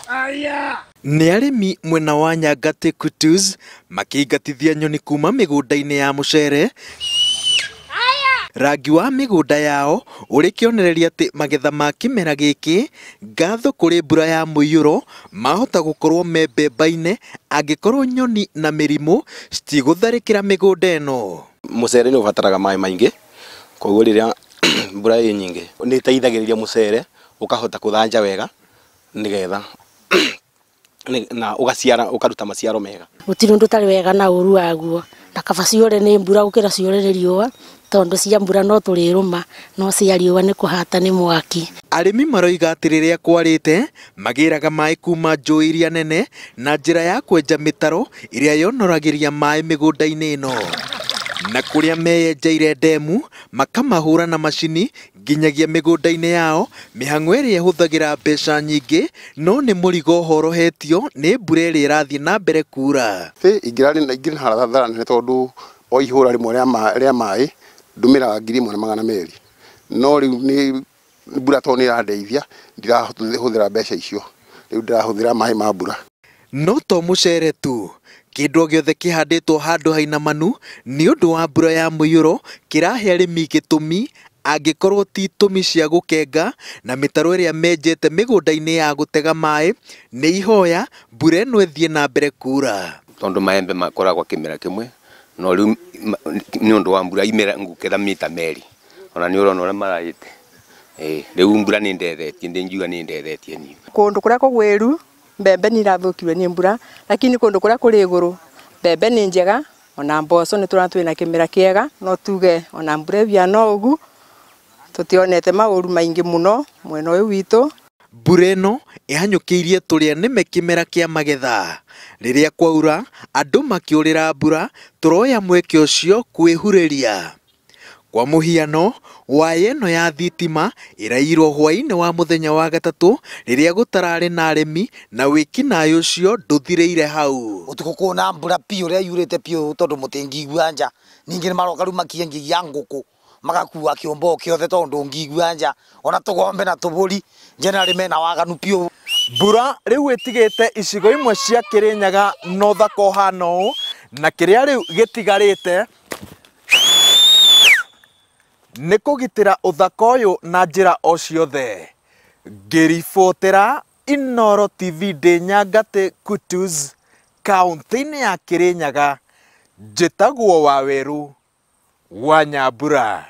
Nĩ arĩmi mwena wa Nyangate Kutus makĩingatithia nyoni kuma mĩgũnda-inĩ ya mũcere. Rangi wa mĩgũnda yao ũrĩ kĩonereria atĩ magetha ma kĩmera gĩkĩ ngatho kũrĩ mbura ya mũiyũro mahota gũkorwo me mbemba-inĩ angĩkorwo nyoni na mĩrimũ citigũtharĩkĩra mĩgũnda ĩno. Mũcere nĩ ũbataraga maĩ maingĩ, koguo rĩrĩa mbura ĩ nyingĩ nĩ ĩteithagĩrĩria mũcere ũkahota kũthanja wega nĩgetha na ũkaruta maciaro mega. Gũtirĩ ũndũ ũtarĩ wega na ũru waguo, na kaba ciore nĩ mbura gũkĩra ciore nĩ riũa, tondũ cia mbura no tũrĩrũma, no cia riũa nĩ kũhata nĩ mwaki. Arĩmi maroiga atĩ rĩrĩa kwarĩte magĩraga maĩ kuma njũĩ iria nene na njĩra ya kwenja mĩtaro ĩrĩa yonoragĩria maĩ mĩgũnda-inĩ ĩno, na kũrĩa meyenjeire ndemu makamahũra na macini nginyagia mĩgũnda-inĩ yao, mĩhang'o ĩrĩa ĩhũthagĩra mbeca nyingĩ no nĩ mũrigo horohetio nĩ mbura ĩrĩa ĩrathiĩ na mbere kura. Ingĩ hathara nene tondũ o ihũra rĩmwe rĩa maĩ ndũmĩraga 1,200, no rĩu nĩ mbura tondũ nĩ ĩrandeithia ndirahũthĩra mbeca icio, rĩu ndĩrahũthĩra maĩ ma mbura. No to mũcere tu, kĩndũ gĩothe kĩhandĩtwo handũ hainamanu nĩ ũndũ wa mbura ya mũiyũro kĩrahe arĩmi gĩtũmi angĩkorwo ti itũmi cia gũkenga, na mĩtaro ĩrĩa menjete mĩgũnda-inĩ ya gũtega maĩ nĩ ihoya mbura ĩno ĩthiĩ na mbere kura. Tondũ maembe makoragwo kĩmera kĩmwe, no rĩu nĩ ũndũ wa mbura imera ngũkĩra mita merĩ, ona nĩ ũrona ũrĩa maragĩte. Rĩu mbura nĩ ndethetie, ndĩngiuga nĩ ndethetie niĩ. Kũndũ kũrĩa kũgwĩru mbembe nĩ irathũkirwo nĩ mbura, lakini kũndũ kũrĩa kũrĩ igũrũ mbembe nĩ njega, ona mboco nĩ tũrona twĩna kĩmera kĩega, no tuge ona mbura ĩhiana ũgu tũtionete maũru maingĩ mũno mwena ũyũ witũ. Mbura ĩno ĩhanyũkĩirie tũrĩa nĩme kĩmera kĩa magetha. Rĩrĩa kwaura andũ makĩũrĩra mbura, tũroya mweke ũcio kwĩhurĩria. Kwa mũhiano, waya ĩno ya thitima ĩraiyirwo hwaĩ-inĩ wa mũthenya wa gatatũ rĩrĩa gũtararĩ na arĩmi, na wĩkinaĩ ũcio ndũthirĩire hau. Ũtukũ kwĩna mbura piũ ũrĩa yurĩte piũ tondũ mũtingĩigua nja, ningĩ nĩ maroka rĩu makienjagia ngũkũ magakua kĩombo kĩothe tondũ ndũngĩigua nja, ona tũgombe na tũbũri generally mena waganu piũ. Mbura rĩu ĩtigĩte icigo imwe cia Kĩrĩnyaga na ũthaka ũhana ũũ, na kĩrĩa rĩu gĩtigarĩte nĩ kũgitĩra ũthaka ũyũ na njĩra o ciothe. Ngĩribotera Inooro TV ndĩ Nyangate Kutus, kaũntĩ-inĩ ya Kĩrĩnyaga, njĩtagwo Waweru wa Nyambura.